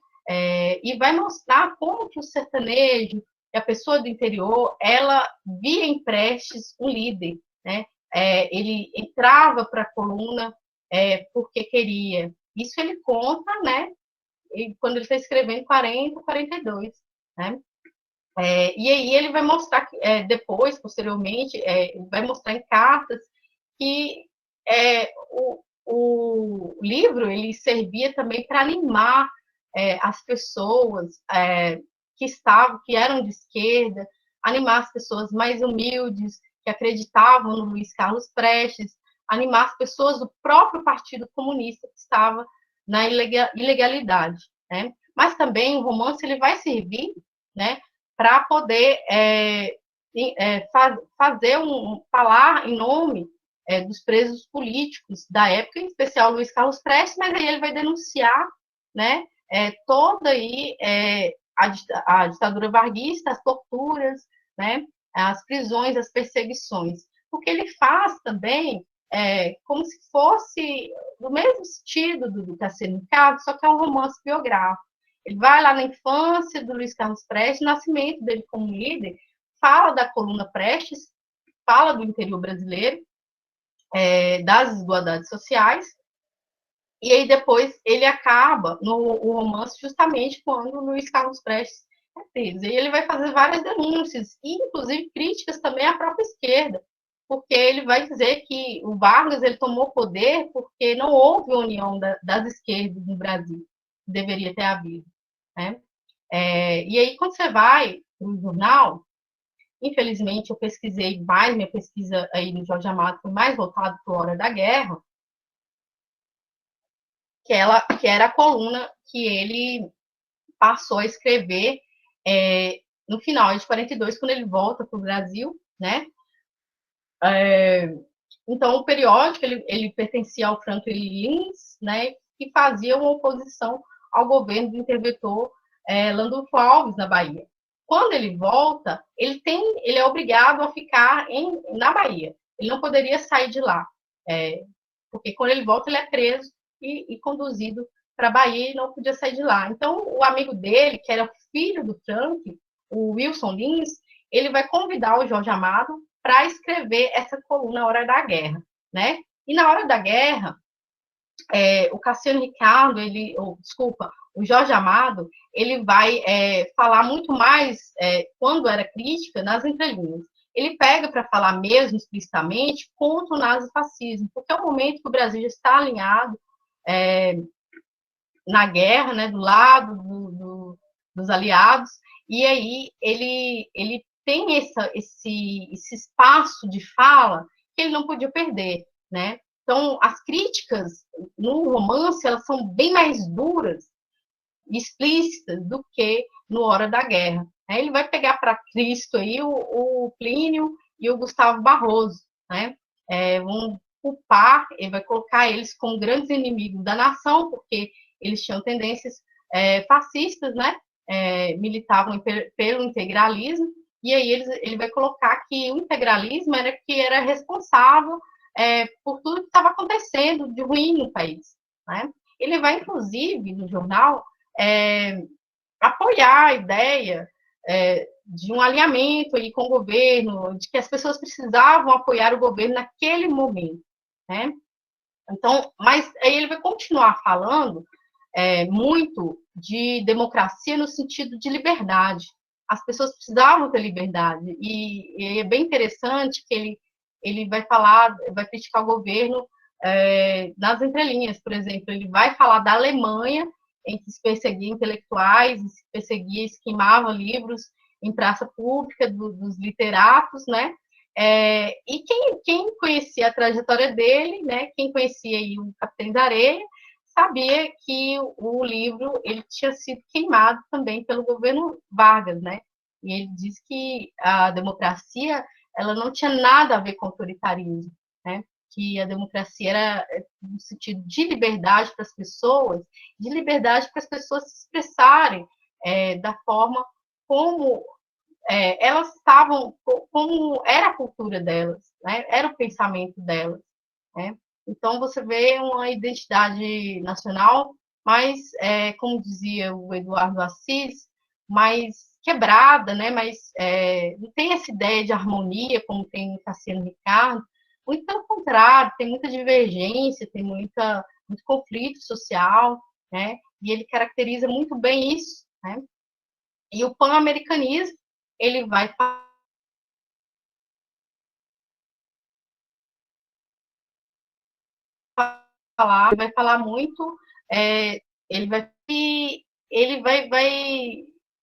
E vai mostrar como que o sertanejo e a pessoa do interior, ela via em Prestes um líder, né? Ele entrava para a coluna porque queria. Isso ele conta, né? Quando ele está escrevendo 40, 42, né? E aí ele vai mostrar, depois, posteriormente, vai mostrar em cartas que o livro ele servia também para animar as pessoas que eram de esquerda, animar as pessoas mais humildes, que acreditavam no Luiz Carlos Prestes, animar as pessoas do próprio Partido Comunista que estava na ilegalidade, né? Mas também o romance ele vai servir, né, para poder falar em nome dos presos políticos da época, em especial Luiz Carlos Prestes, mas aí ele vai denunciar, né, toda aí a ditadura varguista, as torturas, né, as prisões, as perseguições, porque ele faz também como se fosse do mesmo estilo do Cassino Ricardo, só que é um romance biográfico. Ele vai lá na infância do Luiz Carlos Prestes, nascimento dele como líder, fala da coluna Prestes, fala do interior brasileiro, das desigualdades sociais, e aí depois ele acaba no romance justamente quando o Luiz Carlos Prestes é preso. E ele vai fazer várias denúncias, e inclusive críticas também à própria esquerda, porque ele vai dizer que o Vargas ele tomou poder porque não houve união das esquerdas no Brasil, que deveria ter havido, né? E aí, quando você vai para o jornal, infelizmente, eu pesquisei mais, minha pesquisa aí no Jorge Amado foi mais voltada para a Hora da Guerra, que era a coluna que ele passou a escrever no final de 42, quando ele volta para o Brasil, né? Então, o periódico, ele pertencia ao Franklin Lins, né? Que fazia uma oposição ao governo do interventor Landulfo Alves, na Bahia. Quando ele volta, ele é obrigado a ficar na Bahia. Ele não poderia sair de lá, porque quando ele volta, ele é preso e conduzido para a Bahia e não podia sair de lá. Então, o amigo dele, que era filho do Frank, o Wilson Lins, ele vai convidar o Jorge Amado para escrever essa coluna na Hora da Guerra, né? E na Hora da Guerra, o Cassiano Ricardo, o Jorge Amado, ele vai falar muito mais, quando era crítica, nas entrelinhas. Ele pega para falar mesmo explicitamente contra o nazifascismo, porque é o momento que o Brasil já está alinhado na guerra, né, do lado dos aliados, e aí ele tem esse espaço de fala que ele não podia perder, né? Então, as críticas no romance, elas são bem mais duras, explícitas, do que no Hora da Guerra. Ele vai pegar para Cristo aí o Plínio e o Gustavo Barroso, né? Vão culpar, ele vai colocar eles como grandes inimigos da nação, porque eles tinham tendências fascistas, né? Militavam pelo integralismo, e aí ele vai colocar que o integralismo era que era responsável por tudo que estava acontecendo de ruim no país, né? Ele vai, inclusive, no jornal, apoiar a ideia de um alinhamento aí com o governo, de que as pessoas precisavam apoiar o governo naquele momento, né? Então, mas aí ele vai continuar falando muito de democracia no sentido de liberdade. As pessoas precisavam ter liberdade, e é bem interessante que ele vai falar, vai criticar o governo nas entrelinhas, por exemplo, ele vai falar da Alemanha, em que se perseguia intelectuais, se perseguia, se queimava livros em praça pública dos literatos, né? E quem conhecia a trajetória dele, né? Quem conhecia aí o Capitães da Areia, sabia que o livro ele tinha sido queimado também pelo governo Vargas, né? E ele diz que a democracia ela não tinha nada a ver com autoritarismo, né? Que a democracia era no sentido de liberdade para as pessoas, de liberdade para as pessoas se expressarem da forma como elas estavam, como era a cultura delas, né? Era o pensamento delas, né? Então, você vê uma identidade nacional mais, como dizia o Eduardo Assis, mais quebrada, né? Mas não tem essa ideia de harmonia como tem no Cassiano Ricardo. Muito pelo contrário, tem muita divergência, tem muito conflito social, né? E ele caracteriza muito bem isso, né? E o pan-americanismo, ele vai falar muito, ele vai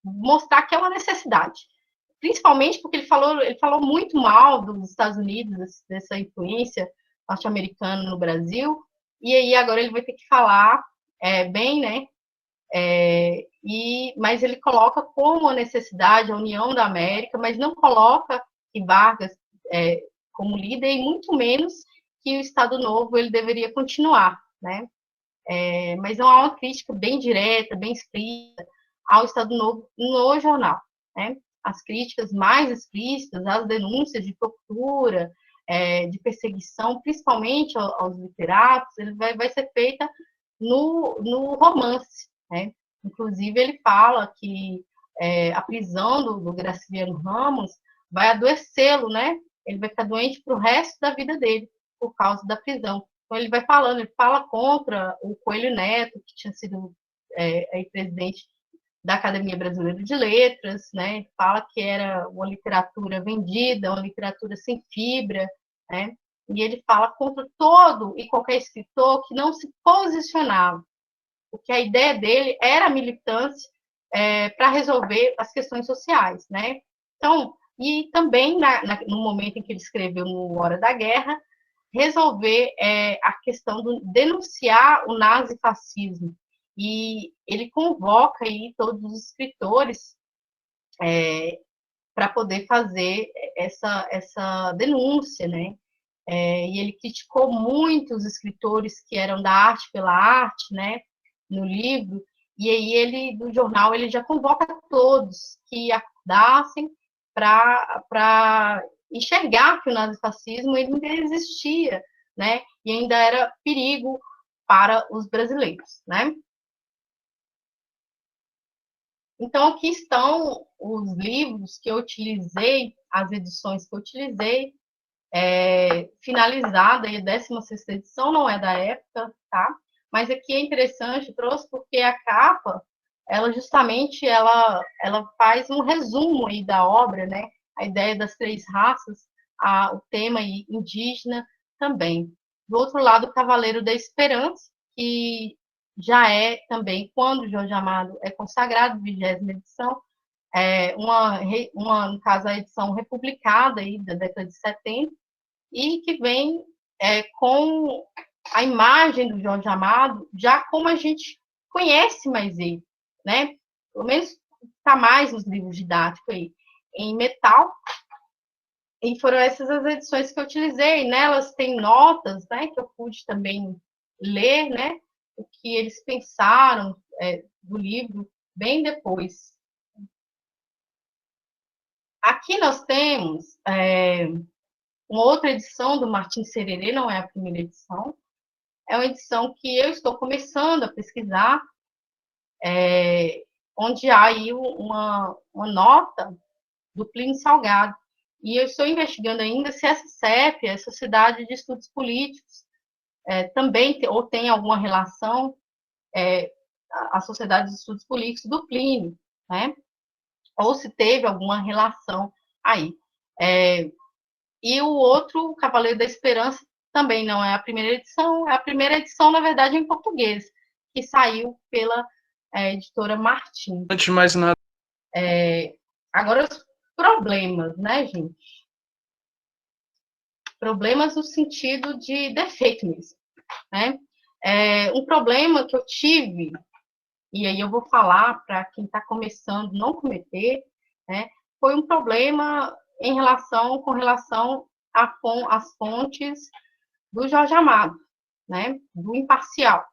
mostrar que é uma necessidade, principalmente porque ele falou muito mal dos Estados Unidos, dessa influência norte-americana no Brasil, e aí agora ele vai ter que falar bem, né? Mas ele coloca como a necessidade a união da América, mas não coloca que Vargas como líder, e muito menos que o Estado Novo ele deveria continuar, né? Mas não há uma crítica bem direta, bem explícita ao Estado Novo no jornal, né? As críticas mais explícitas, as denúncias de tortura, de perseguição, principalmente aos literatos, ele vai ser feita no romance, né? Inclusive, ele fala que a prisão do Graciliano Ramos vai adoecê-lo, né? Ele vai ficar doente para o resto da vida dele, por causa da prisão. Então, ele vai falando, ele fala contra o Coelho Neto, que tinha sido presidente da Academia Brasileira de Letras, né? Ele fala que era uma literatura vendida, uma literatura sem fibra, né? E ele fala contra todo e qualquer escritor que não se posicionava, porque a ideia dele era a militância para resolver as questões sociais, né? Então, e também no momento em que ele escreveu no Hora da Guerra, resolver a questão de denunciar o nazifascismo. E ele convoca aí todos os escritores para poder fazer essa denúncia, né? E ele criticou muitos escritores que eram da arte pela arte, né? No livro. E aí ele, do jornal, ele já convoca todos que acordassem para enxergar que o nazifascismo ele ainda existia, né? E ainda era perigo para os brasileiros, né? Então, aqui estão os livros que eu utilizei, as edições que eu utilizei, finalizada, e a 16ª edição não é da época, tá? Mas aqui é interessante, trouxe porque a capa, ela justamente, ela faz um resumo aí da obra, né? A ideia das 3 raças, o tema indígena também. Do outro lado, o Cavaleiro da Esperança, que já é também, quando Jorge Amado é consagrado, 20ª edição, no caso, a edição republicada aí, da década de 70, e que vem com a imagem do Jorge Amado, já como a gente conhece mais ele, né? Pelo menos está mais nos livros didáticos aí, em metal. E foram essas as edições que eu utilizei. Nelas tem notas, né, que eu pude também ler, né, o que eles pensaram do livro bem depois. Aqui nós temos uma outra edição do Martins Sererê, não é a primeira edição, é uma edição que eu estou começando a pesquisar, onde há aí uma nota do Plínio Salgado. E eu estou investigando ainda se essa CEP, a Sociedade de Estudos Políticos, também ou tem alguma relação, a Sociedade de Estudos Políticos do Plínio, né? Ou se teve alguma relação aí. E o outro, o Cavaleiro da Esperança, também não é a primeira edição, é a primeira edição, na verdade, em português, que saiu pela editora Martins. Antes de mais nada. Agora, os problemas, né, gente? Problemas no sentido de defeito mesmo, né? Um problema que eu tive, e aí eu vou falar para quem está começando não cometer, né? Foi um problema com relação às fontes do Jorge Amado, né? Do Imparcial.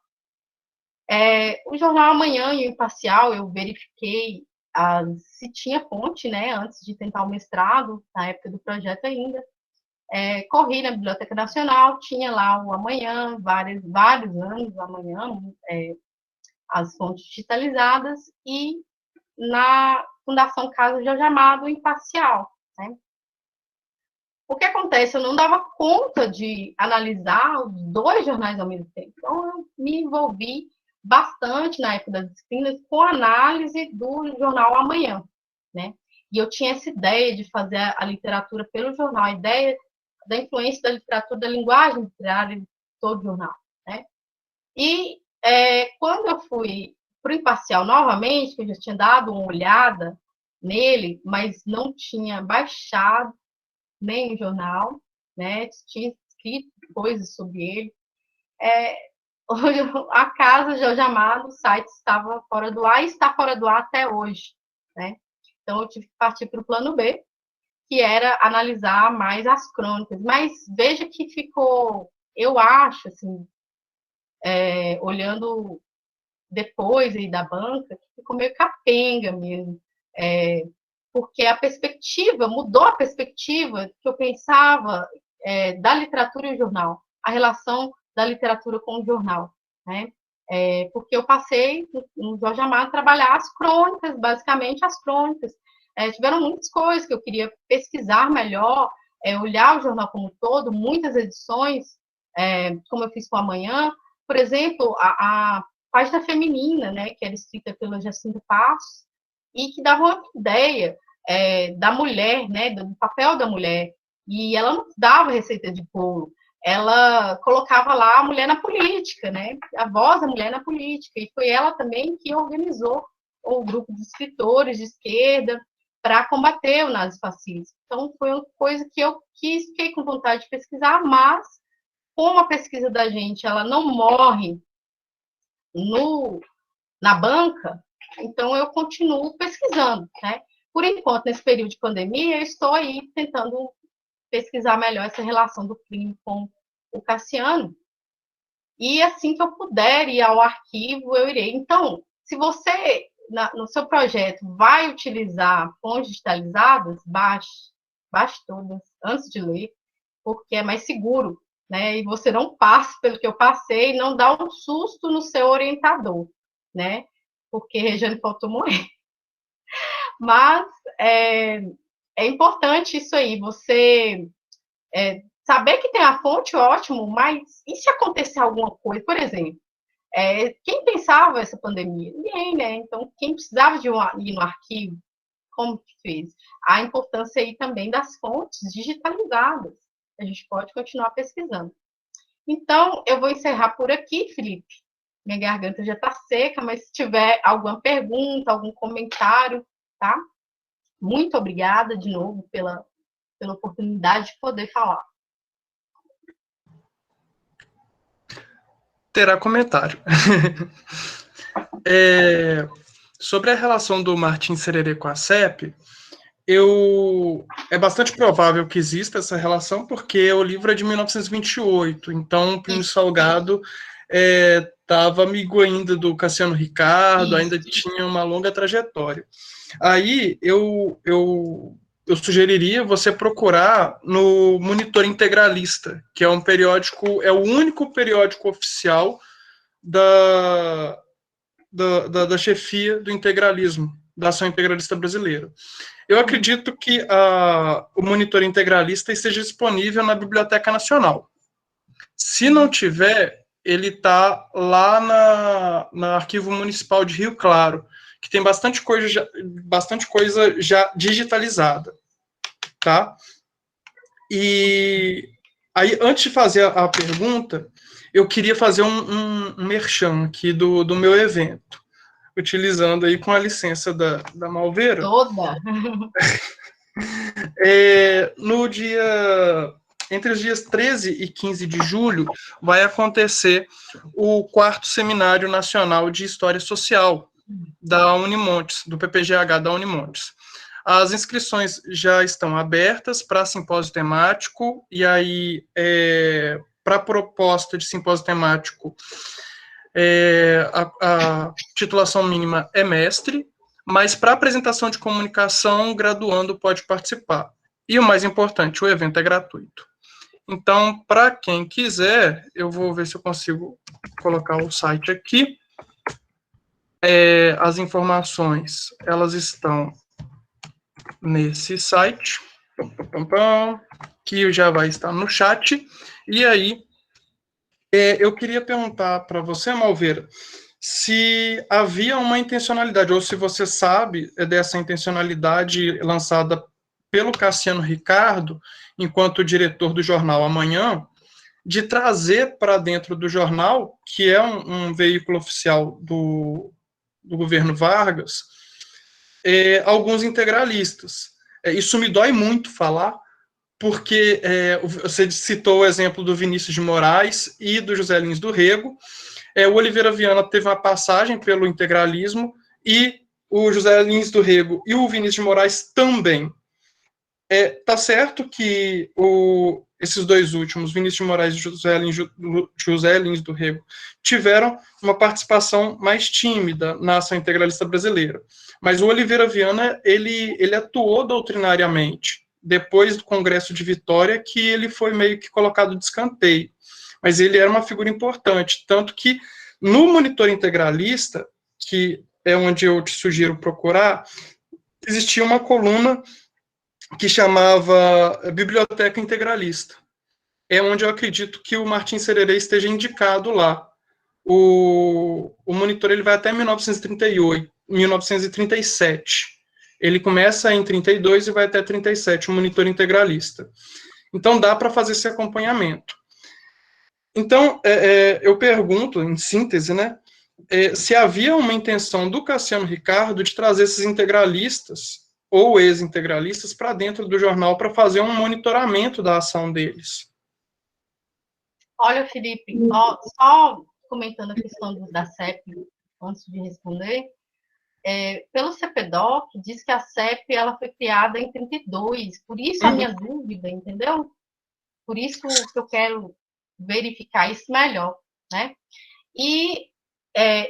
O Jornal Amanhã e o Imparcial, eu verifiquei se tinha fonte, né? Antes de tentar o mestrado, na época do projeto ainda. Corri na Biblioteca Nacional, tinha lá o Amanhã, vários anos, o Amanhã, as fontes digitalizadas, e na Fundação Casa Jorge Amado, Imparcial, né? O que acontece? Eu não dava conta de analisar os 2 jornais ao mesmo tempo. Então, eu me envolvi bastante na época das disciplinas com a análise do jornal Amanhã, né? E eu tinha essa ideia de fazer a literatura pelo jornal, a ideia da influência da literatura, da linguagem literária de todo o jornal, né? E quando eu fui para o Imparcial novamente, que eu já tinha dado uma olhada nele, mas não tinha baixado nem o jornal, né? Tinha escrito coisas sobre ele. A Casa Jorge Amado, o site estava fora do ar e está fora do ar até hoje, né? Então eu tive que partir para o plano B, que era analisar mais as crônicas. Mas veja que ficou, eu acho, assim, olhando depois aí da banca, ficou meio capenga mesmo, porque a perspectiva, mudou a perspectiva que eu pensava da literatura e o jornal, a relação da literatura com o jornal, né? Porque eu passei, no Jorge Amado, a trabalhar as crônicas, basicamente as crônicas. Tiveram muitas coisas que eu queria pesquisar melhor, olhar o jornal como um todo, muitas edições, como eu fiz com Amanhã. Por exemplo, a página feminina, né, que era escrita pela Jacinta Passos, e que dava uma ideia da mulher, né, do papel da mulher E ela não dava receita de bolo, ela colocava lá a mulher na política, né? A voz da mulher na política. E foi ela também que organizou o grupo de escritores de esquerda para combater o nazifascismo. Então, foi uma coisa que eu fiquei com vontade de pesquisar, mas como a pesquisa da gente ela não morre na banca, então eu continuo pesquisando, né? Por enquanto, nesse período de pandemia, eu estou aí tentando pesquisar melhor essa relação do Plínio com o Cassiano. E assim que eu puder ir ao arquivo, eu irei. Então, se você, no seu projeto, vai utilizar fontes digitalizadas, baixe todas antes de ler, porque é mais seguro, né? E você não passa pelo que eu passei, não dá um susto no seu orientador, né? Porque Regiane faltou morrer. Mas é importante isso aí, você saber que tem a fonte, ótimo, mas e se acontecer alguma coisa? Por exemplo, quem pensava essa pandemia? Ninguém, né? Então, quem precisava de ir no arquivo, como que fez? A importância aí também das fontes digitalizadas. A gente pode continuar pesquisando. Então, eu vou encerrar por aqui, Felipe. Minha garganta já está seca, mas se tiver alguma pergunta, algum comentário, tá? Muito obrigada de novo pela oportunidade de poder falar. Terá comentário. Sobre a relação do Martim Sererê com a CEP, é bastante provável que exista essa relação, porque o livro é de 1928, então o Plínio Salgado estava amigo ainda do Cassiano Ricardo, ainda tinha uma longa trajetória. Aí eu sugeriria você procurar no Monitor Integralista, que é um periódico, é o único periódico oficial da chefia do integralismo, da ação integralista brasileira. Eu acredito que o Monitor Integralista esteja disponível na Biblioteca Nacional. Se não tiver, ele está lá no Arquivo Municipal de Rio Claro, que tem bastante coisa já digitalizada, tá? E aí, antes de fazer a pergunta, eu queria fazer um merchan aqui do meu evento, utilizando aí com a licença da Malveira. Toda. Entre os dias 13 e 15 de julho, vai acontecer o 4º Seminário Nacional de História Social da Unimontes, do PPGH da Unimontes. As inscrições já estão abertas para simpósio temático, e aí, para proposta de simpósio temático, a titulação mínima é mestre, mas para apresentação de comunicação, graduando pode participar. E o mais importante, o evento é gratuito. Então, para quem quiser, eu vou ver se eu consigo colocar o site aqui. As informações, elas estão nesse site, que já vai estar no chat. E aí, eu queria perguntar para você, Malveira, se havia uma intencionalidade, ou se você sabe dessa intencionalidade lançada pelo Cassiano Ricardo, enquanto diretor do jornal Amanhã, de trazer para dentro do jornal, que é um veículo oficial do governo Vargas, alguns integralistas. Isso me dói muito falar, porque você citou o exemplo do Vinícius de Moraes e do José Lins do Rego. O Oliveira Viana teve uma passagem pelo integralismo, e o José Lins do Rego e o Vinícius de Moraes também. Tá certo que esses dois últimos, Vinícius de Moraes e José Lins do Rego, tiveram uma participação mais tímida na ação integralista brasileira. Mas o Oliveira Viana, ele atuou doutrinariamente. Depois do Congresso de Vitória, que ele foi meio que colocado de escanteio. Mas ele era uma figura importante, tanto que no Monitor Integralista, que é onde eu te sugiro procurar, existia uma coluna que chamava Biblioteca Integralista. É onde eu acredito que o Martim Sererê esteja indicado lá. O monitor ele vai até 1937. Ele começa em 32 e vai até 37, o monitor integralista. Então, dá para fazer esse acompanhamento. Então, eu pergunto, em síntese, né, se havia uma intenção do Cassiano Ricardo de trazer esses integralistas ou ex-integralistas para dentro do jornal para fazer um monitoramento da ação deles. Olha, Felipe, só comentando a questão da CEP, antes de responder, pelo CPDOC, diz que a CEP ela foi criada em 32, por isso a minha dúvida, entendeu? Por isso que eu quero verificar isso melhor, né? E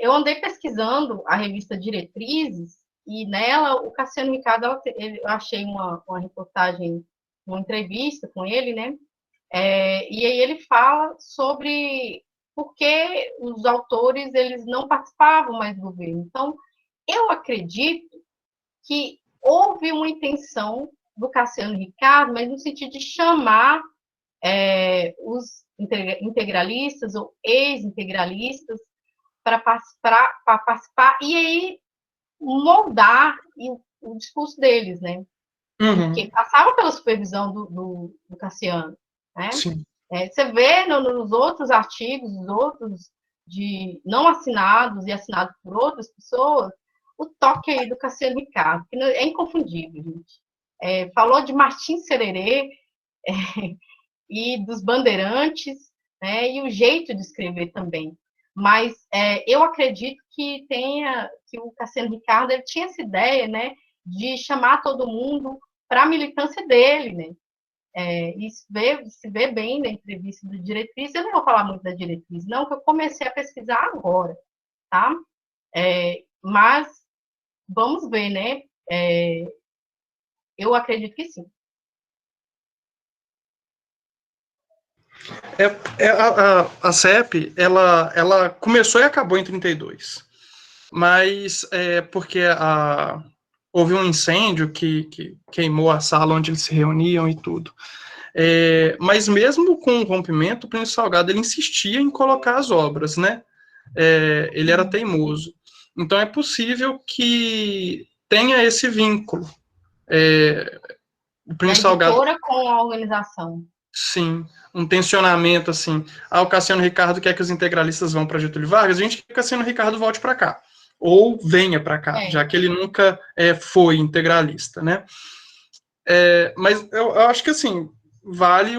eu andei pesquisando a revista Diretrizes, e nela o Cassiano Ricardo, eu achei uma reportagem, uma entrevista com ele, né? E aí ele fala sobre por que os autores eles não participavam mais do governo. Então, eu acredito que houve uma intenção do Cassiano Ricardo, mas no sentido de chamar os integralistas ou ex-integralistas para participar e aí moldar o discurso deles, né? Porque passava pela supervisão do Cassiano, né? Sim. Você vê nos outros artigos, os outros de não assinados e assinados por outras pessoas, o toque aí do Cassiano Ricardo, que é inconfundível, gente. Falou de Martim Sererê e dos bandeirantes, né, e o jeito de escrever também. Mas eu acredito que o Cassiano Ricardo ele tinha essa ideia, né, de chamar todo mundo para a militância dele, né? Isso se vê bem na entrevista do Diretriz. Eu não vou falar muito da Diretriz, não, que eu comecei a pesquisar agora, tá? Mas vamos ver, né? Eu acredito que sim. A CEP, ela começou e acabou em 32, mas porque houve um incêndio que queimou a sala onde eles se reuniam e tudo. Mas mesmo com o rompimento, o Príncipe Salgado ele insistia em colocar as obras, né? Ele era teimoso. Então é possível que tenha esse vínculo. O Príncipe Salgado, com a organização. sim, um tensionamento assim. O Cassiano Ricardo quer que os integralistas vão para Getúlio Vargas, a gente quer que o Cassiano Ricardo volte para cá, ou venha para cá, já que ele nunca foi integralista, né? Mas eu acho que assim vale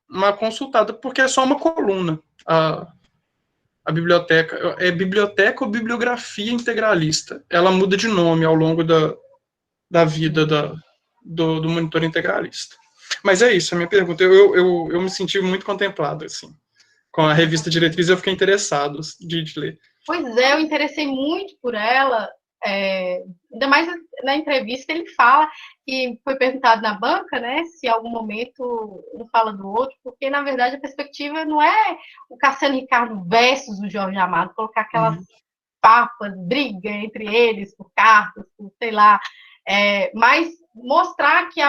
uma consultada, porque é só uma coluna. A biblioteca é biblioteca ou bibliografia integralista. Ela muda de nome ao longo da vida do monitor integralista. Mas é isso, a minha pergunta. Eu me senti muito contemplado, assim. Com a revista Diretriz, eu fiquei interessado de ler. Pois eu interessei muito por ela, ainda mais na entrevista ele fala que foi perguntado na banca, né, se em algum momento um fala do outro, porque na verdade a perspectiva não é o Cassiano Ricardo versus o Jorge Amado, colocar aquelas papas, briga entre eles por cartas, por sei lá, mas mostrar que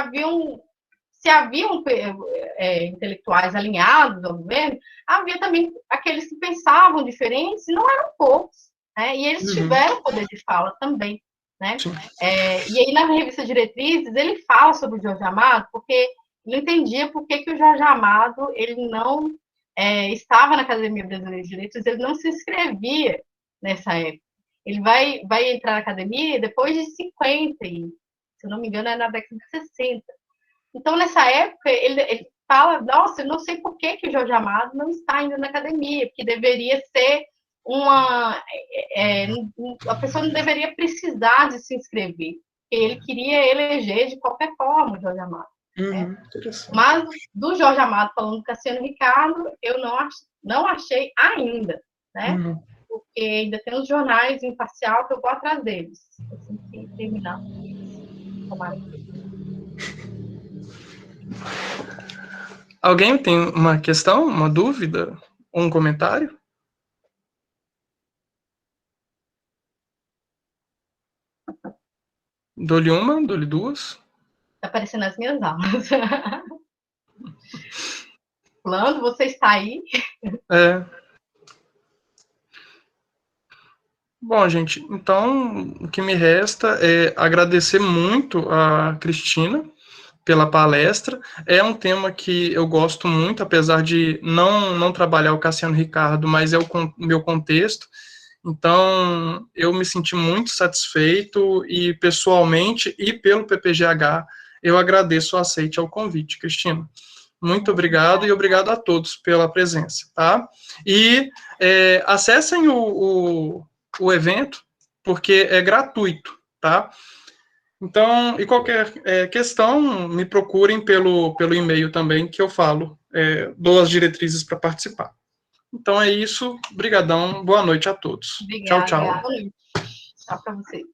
se haviam intelectuais alinhados ao governo, havia também aqueles que pensavam diferentes, e não eram poucos, né? E eles tiveram poder de fala também, né? E aí, na revista Diretrizes, ele fala sobre o Jorge Amado, porque ele entendia por que o Jorge Amado ele não estava na Academia Brasileira de Direitos, ele não se inscrevia nessa época. Ele vai entrar na academia depois de 50, e, se eu não me engano, é na década de 60. Então, nessa época, ele fala, nossa, eu não sei por que o Jorge Amado não está indo na academia, porque deveria ser a pessoa não deveria precisar de se inscrever, porque ele queria eleger de qualquer forma o Jorge Amado. Né? Mas do Jorge Amado falando do Cassiano Ricardo, eu não achei ainda, né? Porque ainda tem os jornais imparcial que eu vou atrás deles. Assim que terminar. Tomara que Alguém tem uma questão, uma dúvida, um comentário? Dou-lhe uma, dou-lhe duas. Está aparecendo as minhas aulas. Fulano, você está aí? Bom, gente, então o que me resta é agradecer muito a Cristina pela palestra. É um tema que eu gosto muito, apesar de não trabalhar o Cassiano Ricardo, mas é o meu contexto. Então, eu me senti muito satisfeito e, pessoalmente, e pelo PPGH, eu agradeço o aceite ao convite, Cristina. Muito obrigado e obrigado a todos pela presença, tá? E acessem o evento, porque é gratuito, tá? Então, e qualquer questão, me procurem pelo e-mail também, que eu falo, dou as diretrizes para participar. Então é isso, brigadão, boa noite a todos. Tchau, Obrigada. tchau. Boa noite. Tchau para vocês.